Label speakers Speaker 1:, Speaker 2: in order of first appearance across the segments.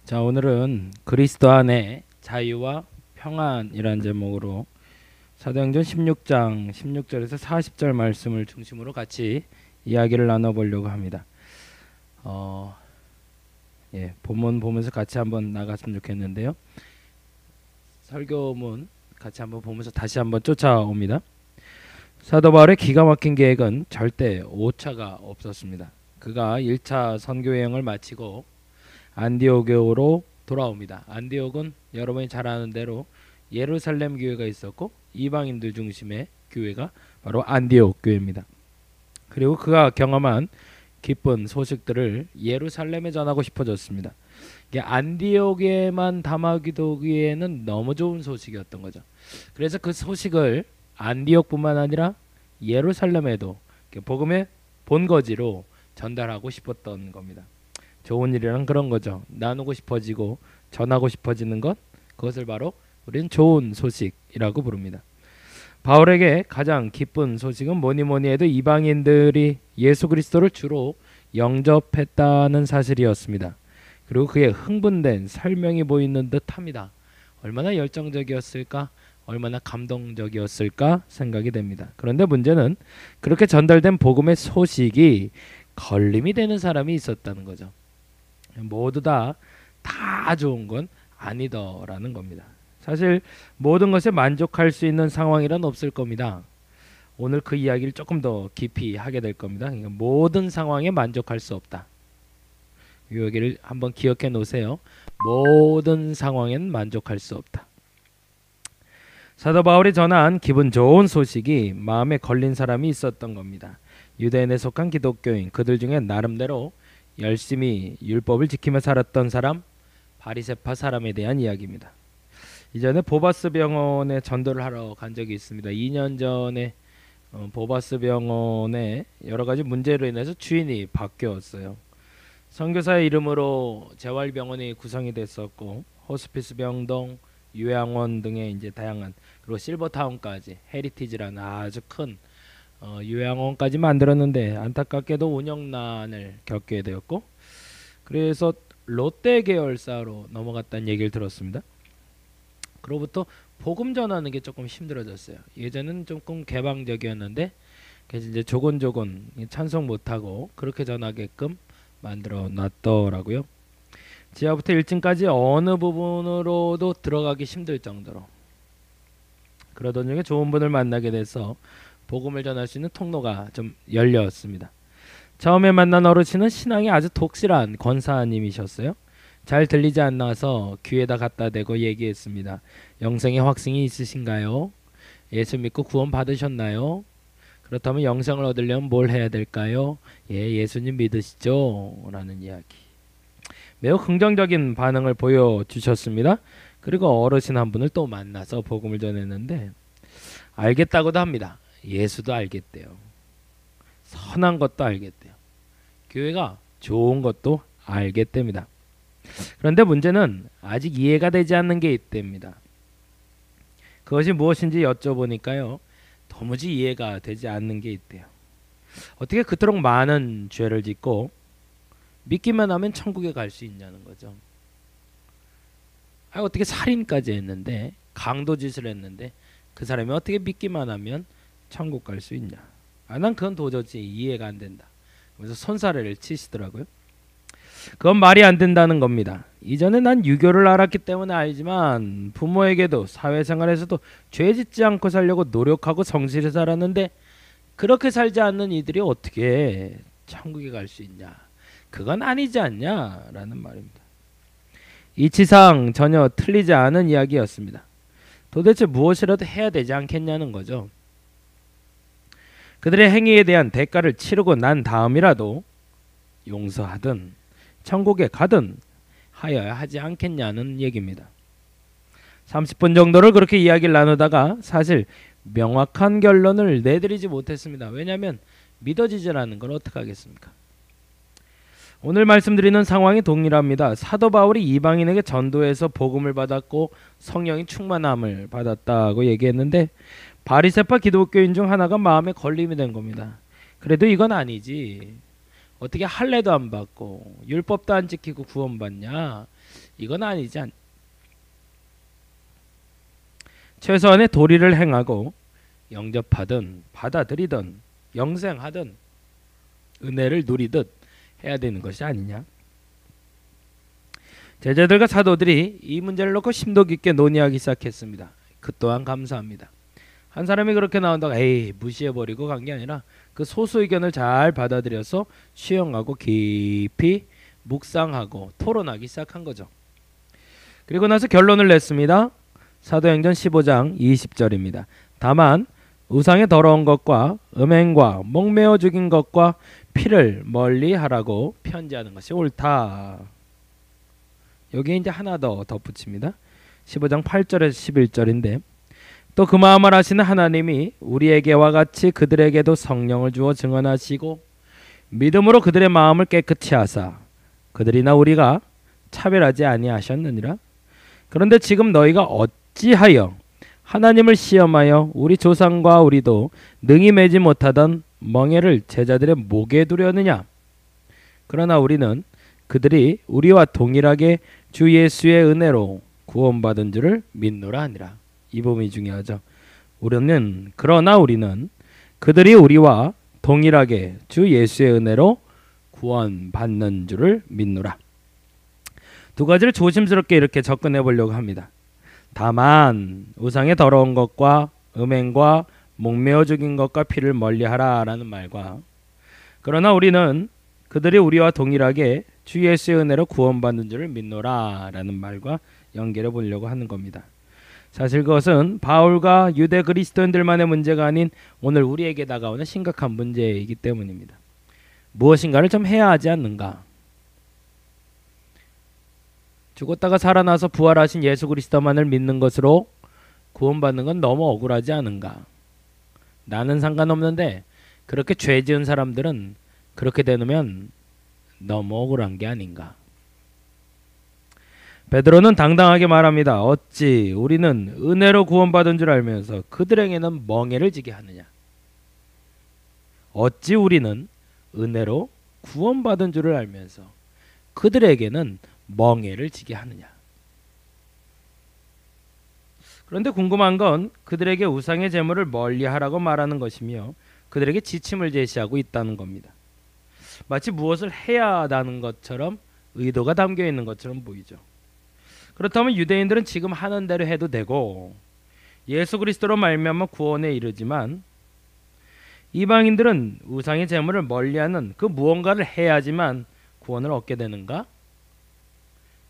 Speaker 1: 자, 오늘은 그리스도 안에 자유와 평안이라는 제목으로 사도행전 16장 16절에서 40절 말씀을 중심으로 같이 이야기를 나눠보려고 합니다. 본문 보면서 같이 한번 나갔으면 좋겠는데요. 설교문 같이 한번 보면서 다시 한번 쫓아옵니다. 사도 바울의 기가 막힌 계획은 절대 오차가 없었습니다. 그가 1차 선교 여행을 마치고 안디옥으로 돌아옵니다. 안디옥은 여러분이 잘 아는 대로 예루살렘 교회가 있었고 이방인들 중심의 교회가 바로 안디옥 교회입니다. 그리고 그가 경험한 기쁜 소식들을 예루살렘에 전하고 싶어졌습니다. 이게 안디옥에만 담아두기에는 너무 좋은 소식이었던 거죠. 그래서 그 소식을 안디옥뿐만 아니라 예루살렘에도 복음의 본거지로 전달하고 싶었던 겁니다. 좋은 일이란 그런 거죠. 나누고 싶어지고 전하고 싶어지는 것, 그것을 바로 우리는 좋은 소식이라고 부릅니다. 바울에게 가장 기쁜 소식은 뭐니 해도 이방인들이 예수 그리스도를 주로 영접했다는 사실이었습니다. 그리고 그의 흥분된 설명이 보이는 듯합니다. 얼마나 열정적이었을까, 얼마나 감동적이었을까 생각이 됩니다. 그런데 문제는 그렇게 전달된 복음의 소식이 걸림이 되는 사람이 있었다는 거죠. 모두 다 좋은 건 아니더라는 겁니다. 사실 모든 것에 만족할 수 있는 상황이란 없을 겁니다. 오늘 그 이야기를 조금 더 깊이 하게 될 겁니다. 그러니까 모든 상황에 만족할 수 없다. 이 얘기를 한번 기억해 놓으세요. 모든 상황엔 만족할 수 없다. 사도 바울이 전한 기분 좋은 소식이 마음에 걸린 사람이 있었던 겁니다. 유대인에 속한 기독교인, 그들 중에 나름대로 열심히 율법을 지키며 살았던 사람, 바리새파 사람에 대한 이야기입니다. 이전에 보바스 병원에 전도를 하러 간 적이 있습니다. 2년 전에 보바스 병원에 여러 가지 문제로 인해서 주인이 바뀌었어요. 선교사의 이름으로 재활병원이 구성이 됐었고 호스피스 병동, 요양원 등의 이제 다양한, 그리고 실버타운까지 헤리티지라는 아주 큰 요양원까지 만들었는데 안타깝게도 운영난을 겪게 되었고, 그래서 롯데 계열사로 넘어갔다는 얘기를 들었습니다. 그로부터 복음 전하는 게 조금 힘들어졌어요. 예전은 조금 개방적이었는데 그래서 이제 조곤조곤 찬송 못하고 그렇게 전하게끔 만들어 놨더라고요. 지하부터 1층까지 어느 부분으로도 들어가기 힘들 정도로. 그러던 중에 좋은 분을 만나게 돼서 복음을 전할 수 있는 통로가 좀 열렸습니다. 처음에 만난 어르신은 신앙이 아주 독실한 권사님이셨어요. 잘 들리지 않아서 귀에다 갖다 대고 얘기했습니다. 영생의 확신이 있으신가요? 예수 믿고 구원 받으셨나요? 그렇다면 영생을 얻으려면 뭘 해야 될까요? 예수님 믿으시죠? 라는 이야기. 매우 긍정적인 반응을 보여주셨습니다. 그리고 어르신 한 분을 또 만나서 복음을 전했는데 알겠다고도 합니다. 예수도 알겠대요. 선한 것도 알겠대요. 교회가 좋은 것도 알겠답니다. 그런데 문제는 아직 이해가 되지 않는 게 있답니다. 그것이 무엇인지 여쭤보니까요, 도무지 이해가 되지 않는 게 있대요. 어떻게 그토록 많은 죄를 짓고 믿기만 하면 천국에 갈 수 있냐는 거죠. 어떻게 살인까지 했는데, 강도짓을 했는데 그 사람이 어떻게 믿기만 하면 천국 갈 수 있냐. 난 그건 도저히 이해가 안 된다. 그래서 손사래를 치시더라고요. 그건 말이 안 된다는 겁니다. 이전에 난 유교를 알았기 때문에 알지만 부모에게도 사회생활에서도 죄 짓지 않고 살려고 노력하고 성실히 살았는데 그렇게 살지 않는 이들이 어떻게 천국에 갈 수 있냐. 그건 아니지 않냐 라는 말입니다. 이치상 전혀 틀리지 않은 이야기였습니다. 도대체 무엇이라도 해야 되지 않겠냐는 거죠. 그들의 행위에 대한 대가를 치르고 난 다음이라도 용서하든 천국에 가든 하여야 하지 않겠냐는 얘기입니다. 30분 정도를 그렇게 이야기를 나누다가 사실 명확한 결론을 내드리지 못했습니다. 왜냐하면 믿어지질 않는 걸 어떻게 하겠습니까? 오늘 말씀드리는 상황이 동일합니다. 사도 바울이 이방인에게 전도해서 복음을 받았고 성령의 충만함을 받았다고 얘기했는데 바리새파 기독교인 중 하나가 마음에 걸림이 된 겁니다. 그래도 이건 아니지. 어떻게 할례도 안 받고 율법도 안 지키고 구원받냐? 이건 아니지 않. 최소한의 도리를 행하고 영접하든 받아들이든 영생하든 은혜를 누리듯 해야 되는 것이 아니냐. 제자들과 사도들이 이 문제를 놓고 심도 깊게 논의하기 시작했습니다. 그 또한 감사합니다. 한 사람이 그렇게 나온다고 에이 무시해버리고 간 게 아니라 그 소수 의견을 잘 받아들여서 수용하고 깊이 묵상하고 토론하기 시작한 거죠. 그리고 나서 결론을 냈습니다. 사도행전 15장 20절입니다. 다만 우상의 더러운 것과 음행과 목매어 죽인 것과 피를 멀리하라고 편지하는 것이 옳다. 여기에 이제 하나 더 덧붙입니다. 15장 8절에서 11절인데 또 그 마음을 아시는 하나님이 우리에게와 같이 그들에게도 성령을 주어 증언하시고 믿음으로 그들의 마음을 깨끗이 하사 그들이나 우리가 차별하지 아니하셨느니라. 그런데 지금 너희가 어찌하여 하나님을 시험하여 우리 조상과 우리도 능히 매지 못하던 멍에를 제자들의 목에 두려느냐. 그러나 우리는 그들이 우리와 동일하게 주 예수의 은혜로 구원받은 줄을 믿노라 하니라. 이 부분이 중요하죠. 그러나 우리는 그들이 우리와 동일하게 주 예수의 은혜로 구원받는 줄을 믿노라. 두 가지를 조심스럽게 이렇게 접근해 보려고 합니다. 다만 우상의 더러운 것과 음행과 목매어 죽인 것과 피를 멀리하라 라는 말과 그러나 우리는 그들이 우리와 동일하게 주 예수의 은혜로 구원받는 줄을 믿노라 라는 말과 연결해 보려고 하는 겁니다. 사실 그것은 바울과 유대 그리스도인들만의 문제가 아닌 오늘 우리에게 다가오는 심각한 문제이기 때문입니다. 무엇인가를 좀 해야 하지 않는가? 죽었다가 살아나서 부활하신 예수 그리스도만을 믿는 것으로 구원받는 건 너무 억울하지 않은가? 나는 상관없는데 그렇게 죄 지은 사람들은 그렇게 되면 너무 억울한 게 아닌가? 베드로는 당당하게 말합니다. 어찌 우리는 은혜로 구원받은 줄 알면서 그들에게는 멍에를 지게 하느냐? 어찌 우리는 은혜로 구원받은 줄을 알면서 그들에게는 멍에를 지게 하느냐? 그런데 궁금한 건 그들에게 우상의 제물을 멀리하라고 말하는 것이며 그들에게 지침을 제시하고 있다는 겁니다. 마치 무엇을 해야 하다는 것처럼 의도가 담겨 있는 것처럼 보이죠. 그렇다면 유대인들은 지금 하는 대로 해도 되고 예수 그리스도로 말미암아 구원에 이르지만 이방인들은 우상의 제물을 멀리하는 그 무언가를 해야지만 구원을 얻게 되는가?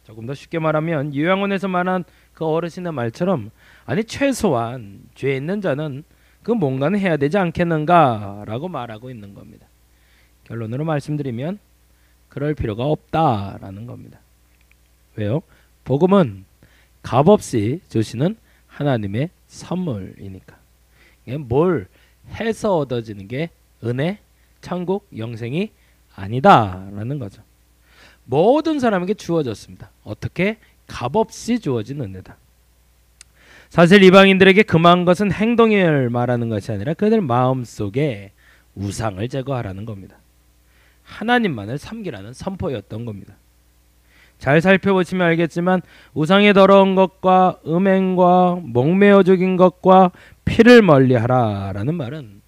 Speaker 1: 조금 더 쉽게 말하면 요한복음에서 말한 그 어르신의 말처럼 아니 최소한 죄 있는 자는 그 뭔가는 해야 되지 않겠는가? 라고 말하고 있는 겁니다. 결론으로 말씀드리면 그럴 필요가 없다라는 겁니다. 왜요? 복음은 값없이 주시는 하나님의 선물이니까. 뭘 해서 얻어지는 게 은혜, 천국, 영생이 아니다라는 거죠. 모든 사람에게 주어졌습니다. 어떻게? 값없이 주어진 은혜다. 사실 이방인들에게 금한 것은 행동을 말하는 것이 아니라 그들 마음속에 우상을 제거하라는 겁니다. 하나님만을 섬기라는 선포였던 겁니다. 잘 살펴보시면 알겠지만 우상의 더러운 것과 음행과 목매어 죽인 것과 피를 멀리하라 라는 말은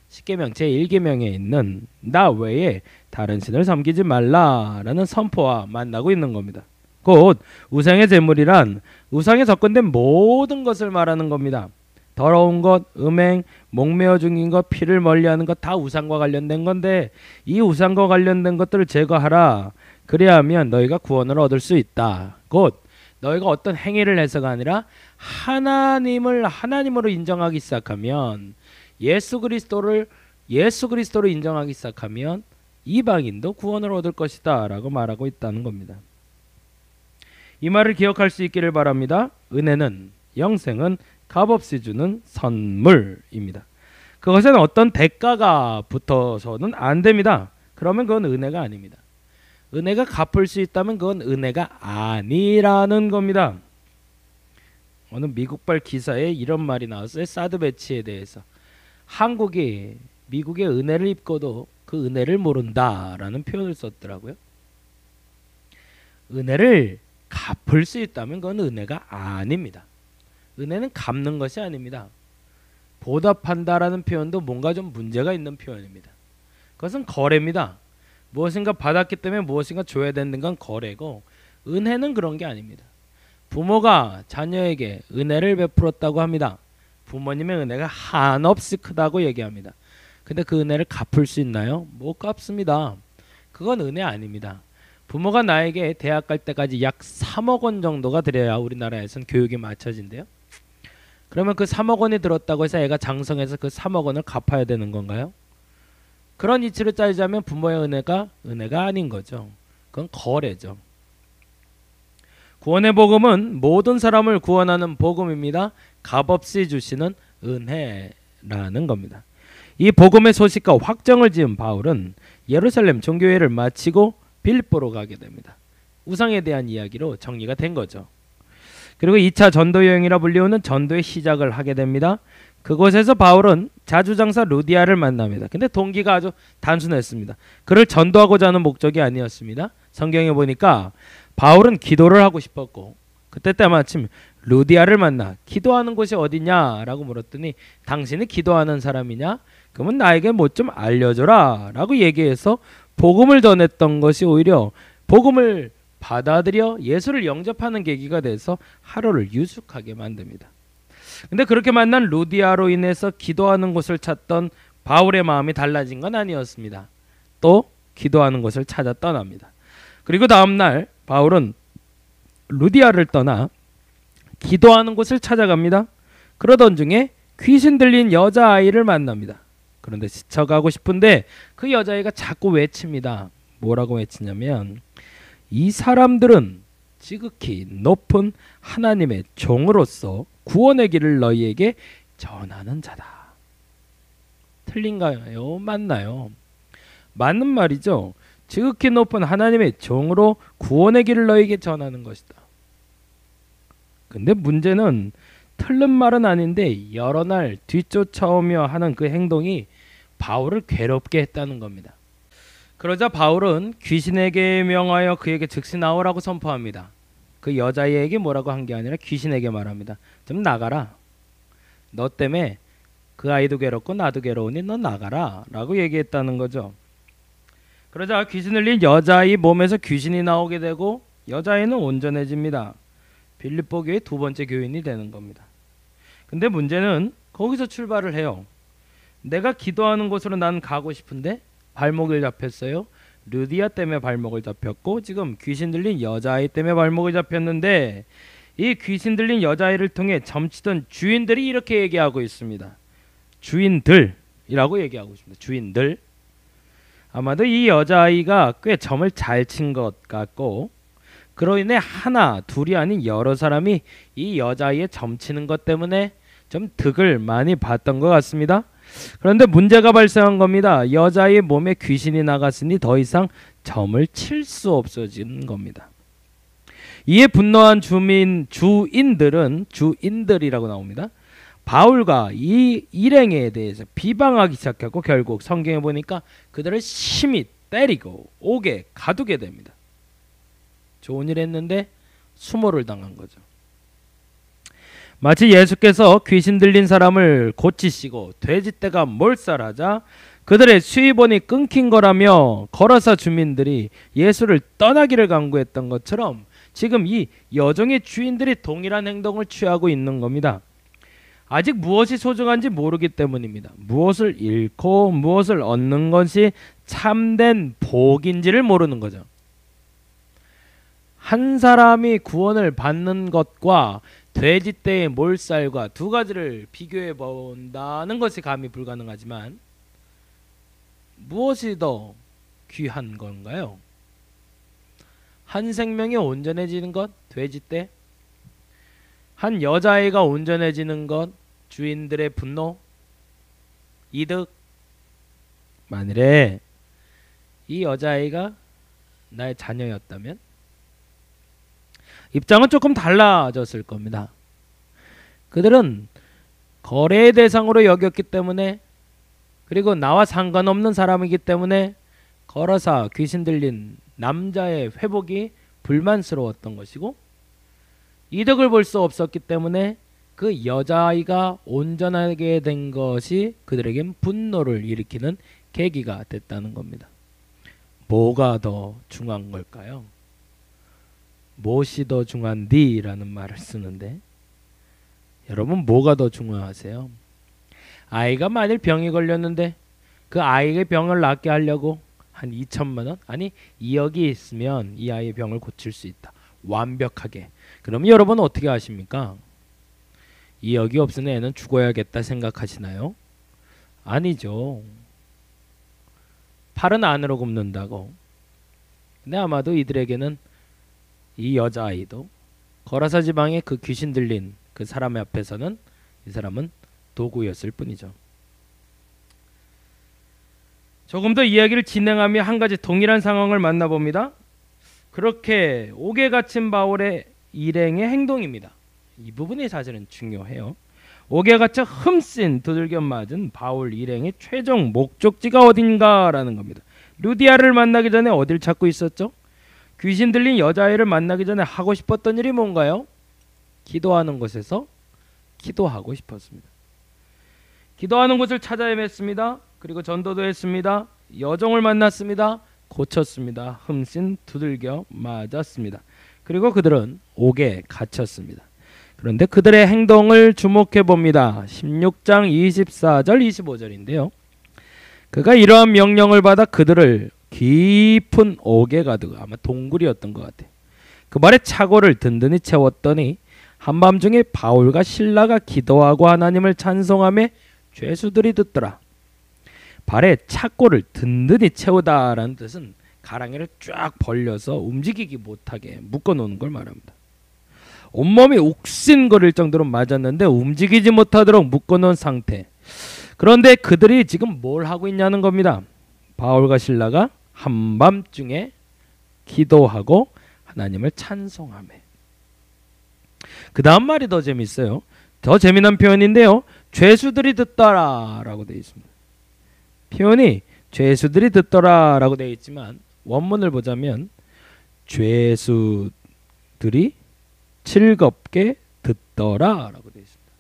Speaker 1: 십계명 제1계명에 있는 나 외에 다른 신을 섬기지 말라라는 선포와 만나고 있는 겁니다. 곧 우상의 제물이란 우상에 접근된 모든 것을 말하는 겁니다. 더러운 것, 음행, 목매어 죽인 것, 피를 멀리하는 것 다 우상과 관련된 건데 이 우상과 관련된 것들을 제거하라. 그래야 하면 너희가 구원을 얻을 수 있다. 곧 너희가 어떤 행위를 해서가 아니라 하나님을 하나님으로 인정하기 시작하면 예수 그리스도를 인정하기 시작하면 이방인도 구원을 얻을 것이다 라고 말하고 있다는 겁니다. 이 말을 기억할 수 있기를 바랍니다. 은혜는 영생은 값없이 주는 선물입니다. 그것에는 어떤 대가가 붙어서는 안 됩니다. 그러면 그건 은혜가 아닙니다. 은혜가 갚을 수 있다면 그건 은혜가 아니라는 겁니다. 어느 미국발 기사에 이런 말이 나왔어요. 사드 배치에 대해서. 한국이 미국의 은혜를 입고도 그 은혜를 모른다라는 표현을 썼더라고요. 은혜를 갚을 수 있다면 그건 은혜가 아닙니다. 은혜는 갚는 것이 아닙니다. 보답한다라는 표현도 뭔가 좀 문제가 있는 표현입니다. 그것은 거래입니다. 무엇인가 받았기 때문에 무엇인가 줘야 되는 건 거래고, 은혜는 그런 게 아닙니다. 부모가 자녀에게 은혜를 베풀었다고 합니다. 부모님의 은혜가 한없이 크다고 얘기합니다. 근데 그 은혜를 갚을 수 있나요? 못 갚습니다. 그건 은혜 아닙니다. 부모가 나에게 대학 갈 때까지 약 3억 원 정도가 들여야 우리나라에선 교육이 맞춰진대요. 그러면 그 3억 원이 들었다고 해서 애가 장성해서 그 3억 원을 갚아야 되는 건가요? 그런 이치로 따지자면 부모의 은혜가 아닌 거죠. 그건 거래죠. 구원의 복음은 모든 사람을 구원하는 복음입니다. 값없이 주시는 은혜라는 겁니다. 이 복음의 소식과 확정을 지은 바울은 예루살렘 종교회를 마치고 빌립보로 가게 됩니다. 우상에 대한 이야기로 정리가 된 거죠. 그리고 2차 전도 여행이라 불리우는 전도의 시작을 하게 됩니다. 그곳에서 바울은 자주장사 루디아를 만납니다. 근데 동기가 아주 단순했습니다. 그를 전도하고자 하는 목적이 아니었습니다. 성경에 보니까 바울은 기도를 하고 싶었고, 그때 때마침 루디아를 만나 기도하는 곳이 어디냐라고 물었더니 당신이 기도하는 사람이냐? 그러면 나에게 뭐 좀 알려줘라 라고 얘기해서 복음을 전했던 것이 오히려 복음을 받아들여 예수를 영접하는 계기가 돼서 하루를 유숙하게 만듭니다. 근데 그렇게 만난 루디아로 인해서 기도하는 곳을 찾던 바울의 마음이 달라진 건 아니었습니다. 또 기도하는 곳을 찾아 떠납니다. 그리고 다음날 바울은 루디아를 떠나 기도하는 곳을 찾아갑니다. 그러던 중에 귀신 들린 여자아이를 만납니다. 그런데 스쳐가고 싶은데 그 여자아이가 자꾸 외칩니다. 뭐라고 외치냐면, 이 사람들은 지극히 높은 하나님의 종으로서 구원의 길을 너희에게 전하는 자다. 틀린가요? 맞나요? 맞는 말이죠. 지극히 높은 하나님의 종으로 구원의 길을 너희에게 전하는 것이다. 근데 문제는 틀린 말은 아닌데 여러 날 뒤쫓아오며 하는 그 행동이 바울을 괴롭게 했다는 겁니다. 그러자 바울은 귀신에게 명하여 그에게 즉시 나오라고 선포합니다. 그 여자애에게 뭐라고 한 게 아니라 귀신에게 말합니다. 좀 나가라. 너 때문에 그 아이도 괴롭고 나도 괴로우니 너 나가라 라고 얘기했다는 거죠. 그러자 귀신 들린 여자아이 몸에서 귀신이 나오게 되고 여자아이는 온전해집니다. 빌립보 교회 두 번째 교인이 되는 겁니다. 근데 문제는 거기서 출발을 해요. 내가 기도하는 곳으로 난 가고 싶은데 발목을 잡혔어요. 루디아 때문에 발목을 잡혔고 지금 귀신 들린 여자아이 때문에 발목을 잡혔는데, 이 귀신 들린 여자아이를 통해 점치던 주인들이 이렇게 얘기하고 있습니다. 주인들이라고 얘기하고 있습니다. 주인들. 아마도 이 여자아이가 꽤 점을 잘 친 것 같고, 그로 인해 하나 둘이 아닌 여러 사람이 이 여자아이의 점치는 것 때문에 좀 득을 많이 봤던 것 같습니다. 그런데 문제가 발생한 겁니다. 여자의 몸에 귀신이 나갔으니 더 이상 점을 칠 수 없어진 겁니다. 이에 분노한 주인들이라고 나옵니다. 바울과 이 일행에 대해서 비방하기 시작하고 결국 성경에 보니까 그들을 심히 때리고 옥에 가두게 됩니다. 좋은 일 했는데 수모를 당한 거죠. 마치 예수께서 귀신 들린 사람을 고치시고 돼지떼가 몰살하자 그들의 수입원이 끊긴 거라며 거라사 주민들이 예수를 떠나기를 강구했던 것처럼 지금 이 여종의 주인들이 동일한 행동을 취하고 있는 겁니다. 아직 무엇이 소중한지 모르기 때문입니다. 무엇을 잃고 무엇을 얻는 것이 참된 복인지를 모르는 거죠. 한 사람이 구원을 받는 것과 돼지떼의 몰살과 두 가지를 비교해 본다는 것이 감히 불가능하지만 무엇이 더 귀한 건가요? 한 생명이 온전해지는 것, 돼지떼? 한 여자아이가 온전해지는 것, 주인들의 분노, 이득? 만일에 이 여자아이가 나의 자녀였다면 입장은 조금 달라졌을 겁니다. 그들은 거래의 대상으로 여겼기 때문에, 그리고 나와 상관없는 사람이기 때문에 거라사 귀신 들린 남자의 회복이 불만스러웠던 것이고, 이득을 볼 수 없었기 때문에 그 여자아이가 온전하게 된 것이 그들에겐 분노를 일으키는 계기가 됐다는 겁니다. 뭐가 더 중요한 걸까요? 무엇이 더 중요한디라는 말을 쓰는데 여러분 뭐가 더 중요하세요? 아이가 만일 병이 걸렸는데 그 아이의 병을 낫게 하려고 한 2천만 원? 아니 2억이 있으면 이 아이의 병을 고칠 수 있다. 완벽하게. 그럼 여러분 어떻게 하십니까? 2억이 없으면 애는 죽어야겠다 생각하시나요? 아니죠. 팔은 안으로 굽는다고. 근데 아마도 이들에게는 이 여자아이도 거라사 지방의 그 귀신 들린 그 사람의 앞에서는 이 사람은 도구였을 뿐이죠. 조금 더 이야기를 진행하며 한 가지 동일한 상황을 만나봅니다. 그렇게 옥에 갇힌 바울의 일행의 행동입니다. 이 부분이 사실은 중요해요. 옥에 갇혀 흠씬 두들겨 맞은 바울 일행의 최종 목적지가 어딘가라는 겁니다. 루디아를 만나기 전에 어딜 찾고 있었죠? 귀신 들린 여자아이를 만나기 전에 하고 싶었던 일이 뭔가요? 기도하는 곳에서 기도하고 싶었습니다. 기도하는 곳을 찾아 헤맸습니다. 그리고 전도도 했습니다. 여종을 만났습니다. 고쳤습니다. 흠씬 두들겨 맞았습니다. 그리고 그들은 옥에 갇혔습니다. 그런데 그들의 행동을 주목해 봅니다. 16장 24절 25절인데요. 그가 이러한 명령을 받아 그들을 깊은 옥에 가두고, 아마 동굴이었던 것 같아요. 그 말에 차고를 든든히 채웠더니 한밤중에 바울과 실라가 기도하고 하나님을 찬송하며 죄수들이 듣더라. 발에 차고를 든든히 채우다라는 뜻은 가랑이를 쫙 벌려서 움직이기 못하게 묶어놓는 걸 말합니다. 온몸이 옥신거릴 정도로 맞았는데 움직이지 못하도록 묶어놓은 상태. 그런데 그들이 지금 뭘 하고 있냐는 겁니다. 바울과 실라가 한밤중에 기도하고 하나님을 찬송하며. 그 다음 말이 더 재밌어요. 더 재미난 표현인데요. 죄수들이 듣더라 라고 되어 있습니다. 표현이 죄수들이 듣더라 라고 되어 있지만 원문을 보자면 죄수들이 즐겁게 듣더라 라고 되어 있습니다.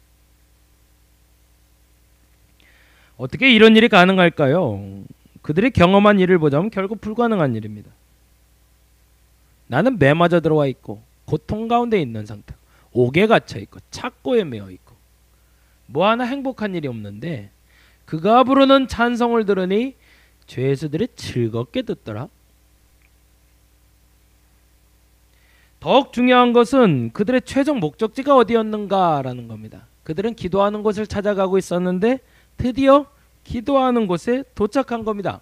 Speaker 1: 어떻게 이런 일이 가능할까요? 그들이 경험한 일을 보자면 결국 불가능한 일입니다. 나는 매 맞아 들어와 있고 고통 가운데 있는 상태, 옥에 갇혀 있고 착고에 매여 있고 뭐 하나 행복한 일이 없는데 그가 부르는 찬송을 들으니 죄수들이 즐겁게 듣더라. 더욱 중요한 것은 그들의 최종 목적지가 어디였는가라는 겁니다. 그들은 기도하는 곳을 찾아가고 있었는데 드디어 기도하는 곳에 도착한 겁니다.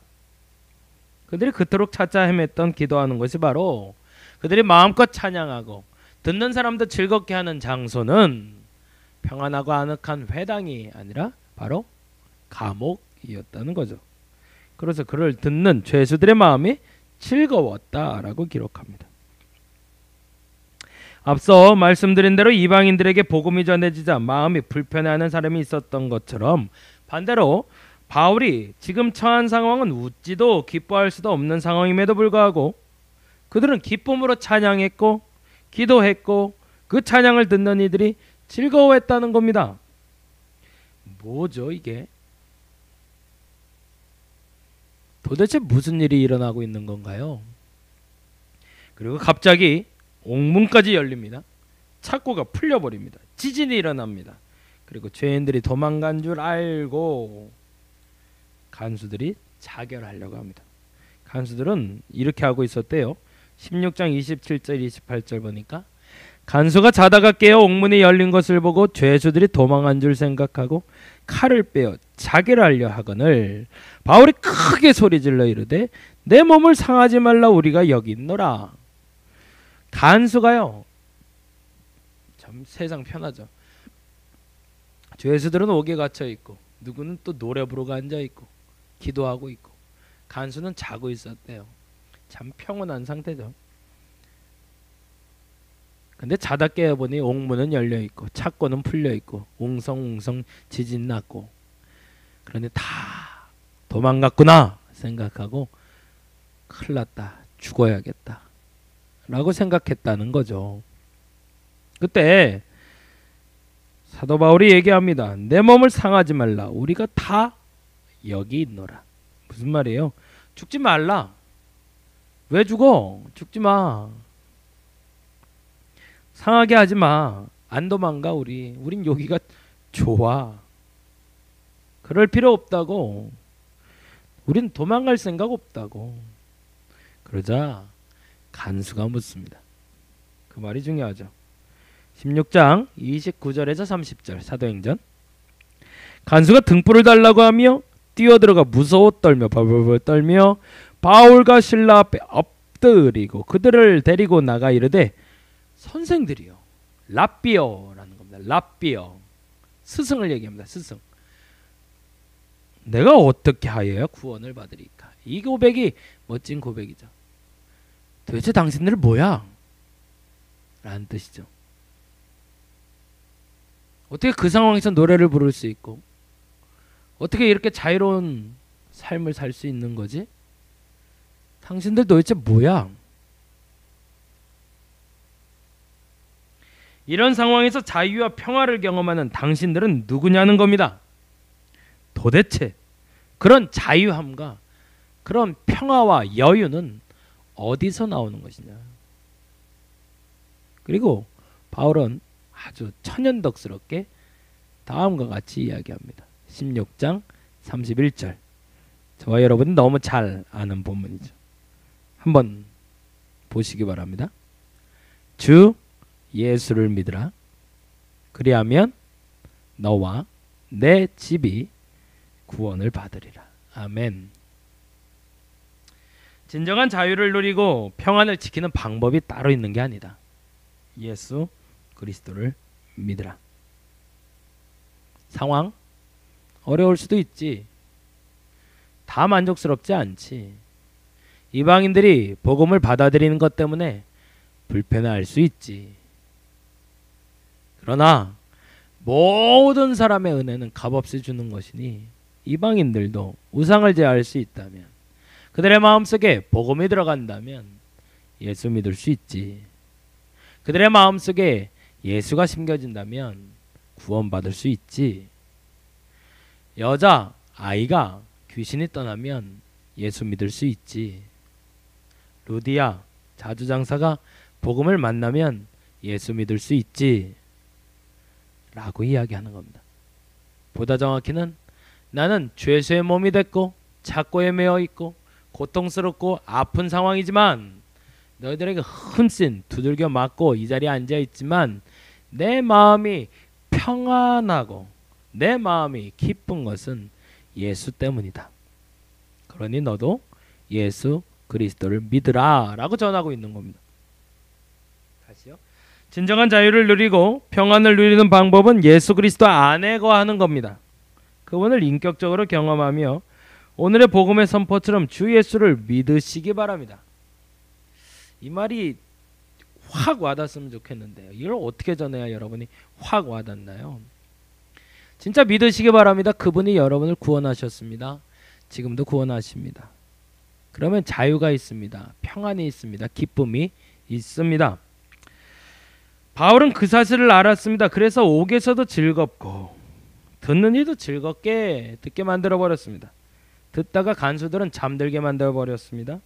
Speaker 1: 그들이 그토록 찾아 헤맸던 기도하는 곳이 바로 그들이 마음껏 찬양하고 듣는 사람도 즐겁게 하는 장소는 평안하고 아늑한 회당이 아니라 바로 감옥이었다는 거죠. 그래서 그를 듣는 죄수들의 마음이 즐거웠다라고 기록합니다. 앞서 말씀드린 대로 이방인들에게 복음이 전해지자 마음이 불편해하는 사람이 있었던 것처럼 반대로 바울이 지금 처한 상황은 웃지도 기뻐할 수도 없는 상황임에도 불구하고 그들은 기쁨으로 찬양했고 기도했고 그 찬양을 듣는 이들이 즐거워했다는 겁니다. 뭐죠 이게? 도대체 무슨 일이 일어나고 있는 건가요? 그리고 갑자기 옥문까지 열립니다. 착고가 풀려버립니다. 지진이 일어납니다. 그리고 죄인들이 도망간 줄 알고 간수들이 자결하려고 합니다. 간수들은 이렇게 하고 있었대요. 16장 27절 28절 보니까 간수가 자다가 깨어 옥문이 열린 것을 보고 죄수들이 도망한 줄 생각하고 칼을 빼어 자결하려 하거늘 바울이 크게 소리질러 이르되 내 몸을 상하지 말라 우리가 여기 있노라. 간수가요, 참 세상 편하죠. 죄수들은 옥에 갇혀 있고 누구는 또 노래 부르고 앉아 있고 기도하고 있고 간수는 자고 있었대요. 참 평온한 상태죠. 근데 자다 깨어보니 옥문은 열려있고 착고는 풀려있고 웅성웅성 지진 났고 그런데 다 도망갔구나 생각하고 큰일 났다 죽어야겠다 라고 생각했다는 거죠. 그때 사도 바울이 얘기합니다. 내 몸을 상하지 말라. 우리가 다 여기 있노라. 무슨 말이에요? 죽지 말라. 왜 죽어? 죽지 마. 상하게 하지 마. 안 도망가 우리. 우린 여기가 좋아. 그럴 필요 없다고. 우린 도망갈 생각 없다고. 그러자 간수가 묻습니다. 그 말이 중요하죠. 16장 29절에서 30절 사도행전. 간수가 등불을 달라고 하며 뛰어들어가 무서워 떨며 벌벌 떨며 바울과 실라 앞에 엎드리고 그들을 데리고 나가 이르되 선생들이요. 랍비어라는 겁니다. 랍비어. 스승을 얘기합니다. 스승. 내가 어떻게 하여야 구원을 받으리까? 이 고백이 멋진 고백이죠. 도대체 당신들 뭐야? 라는 뜻이죠. 어떻게 그 상황에서 노래를 부를 수 있고 어떻게 이렇게 자유로운 삶을 살 수 있는 거지? 당신들 도대체 뭐야? 이런 상황에서 자유와 평화를 경험하는 당신들은 누구냐는 겁니다. 도대체 그런 자유함과 그런 평화와 여유는 어디서 나오는 것이냐? 그리고 바울은 아주 천연덕스럽게 다음과 같이 이야기합니다. 16장 31절. 저와 여러분이 너무 잘 아는 본문이죠. 한번 보시기 바랍니다. 주 예수를 믿으라. 그리하면 너와 내 집이 구원을 받으리라. 아멘. 진정한 자유를 누리고 평안을 지키는 방법이 따로 있는 게 아니다. 예수 그리스도를 믿으라. 상황 어려울 수도 있지. 다 만족스럽지 않지. 이방인들이 복음을 받아들이는 것 때문에 불편할 수 있지. 그러나 모든 사람의 은혜는 값없이 주는 것이니 이방인들도 우상을 제할 수 있다면 그들의 마음속에 복음이 들어간다면 예수 믿을 수 있지. 그들의 마음속에 예수가 심겨진다면 구원받을 수 있지. 여자, 아이가 귀신이 떠나면 예수 믿을 수 있지. 루디아, 자주장사가 복음을 만나면 예수 믿을 수 있지. 라고 이야기하는 겁니다. 보다 정확히는 나는 죄수의 몸이 됐고 착고에 매어 있고 고통스럽고 아픈 상황이지만 너희들에게 흠씬 두들겨 맞고 이 자리에 앉아 있지만 내 마음이 평안하고 내 마음이 기쁜 것은 예수 때문이다. 그러니 너도 예수 그리스도를 믿으라 라고 전하고 있는 겁니다. 다시요. 진정한 자유를 누리고 평안을 누리는 방법은 예수 그리스도 안에 거하는 겁니다. 그분을 인격적으로 경험하며 오늘의 복음의 선포처럼 주 예수를 믿으시기 바랍니다. 이 말이 확 와닿았으면 좋겠는데요. 이걸 어떻게 전해야 여러분이 확 와닿나요? 진짜 믿으시기 바랍니다. 그분이 여러분을 구원하셨습니다. 지금도 구원하십니다. 그러면 자유가 있습니다. 평안이 있습니다. 기쁨이 있습니다. 바울은 그 사실을 알았습니다. 그래서 옥에서도 즐겁고 듣는 이도 즐겁게 듣게 만들어 버렸습니다. 듣다가 간수들은 잠들게 만들어 버렸습니다.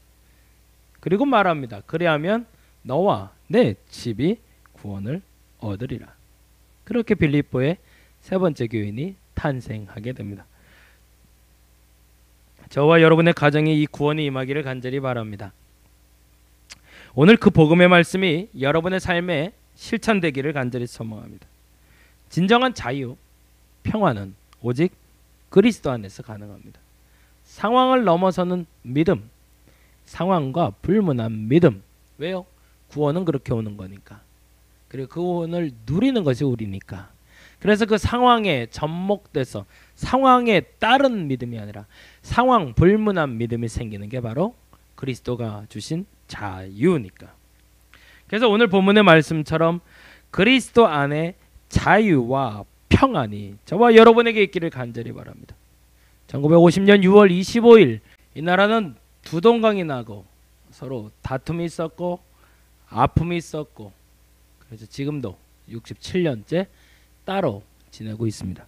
Speaker 1: 그리고 말합니다. 그리하면 너와 내 집이 구원을 얻으리라. 그렇게 빌립보의 세 번째 교인이 탄생하게 됩니다. 저와 여러분의 가정에 이 구원이 임하기를 간절히 바랍니다. 오늘 그 복음의 말씀이 여러분의 삶에 실천되기를 간절히 소망합니다. 진정한 자유, 평화는 오직 그리스도 안에서 가능합니다. 상황을 넘어서는 믿음, 상황과 불문한 믿음. 왜요? 구원은 그렇게 오는 거니까. 그리고 그 구원을 누리는 것이 우리니까. 그래서 그 상황에 접목돼서 상황에 따른 믿음이 아니라 상황 불문한 믿음이 생기는 게 바로 그리스도가 주신 자유니까. 그래서 오늘 본문의 말씀처럼 그리스도 안에 자유와 평안이 저와 여러분에게 있기를 간절히 바랍니다. 1950년 6월 25일 이 나라는 두 동강이 나고 서로 다툼이 있었고 아픔이 있었고 그래서 지금도 67년째 따로 지내고 있습니다.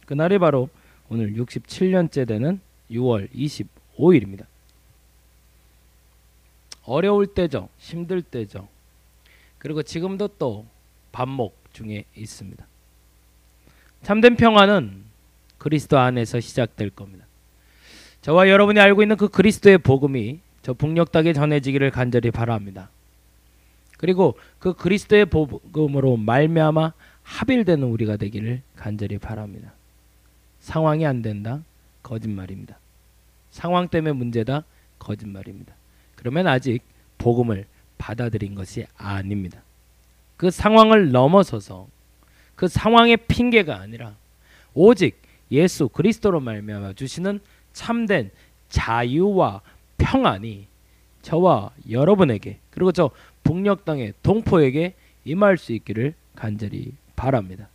Speaker 1: 그날이 바로 오늘 67년째 되는 6월 25일입니다. 어려울 때죠. 힘들 때죠. 그리고 지금도 또 반목 중에 있습니다. 참된 평화는 그리스도 안에서 시작될 겁니다. 저와 여러분이 알고 있는 그 그리스도의 복음이 저 북녘 땅에 전해지기를 간절히 바랍니다. 그리고 그 그리스도의 복음으로 말미암아 합일되는 우리가 되기를 간절히 바랍니다. 상황이 안 된다? 거짓말입니다. 상황 때문에 문제다? 거짓말입니다. 그러면 아직 복음을 받아들인 것이 아닙니다. 그 상황을 넘어서서 그 상황의 핑계가 아니라 오직 예수 그리스도로 말미암아 주시는 참된 자유와 평안이 저와 여러분에게 그리고 저 북녘 땅의 동포에게 임할 수 있기를 간절히 바랍니다.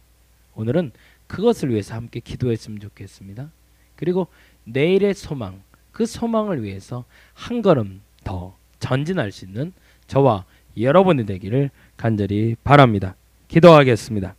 Speaker 1: 오늘은 그것을 위해서 함께 기도했으면 좋겠습니다. 그리고 내일의 소망, 그 소망을 위해서 한 걸음 더 전진할 수 있는 저와 여러분이 되기를 간절히 바랍니다. 기도하겠습니다.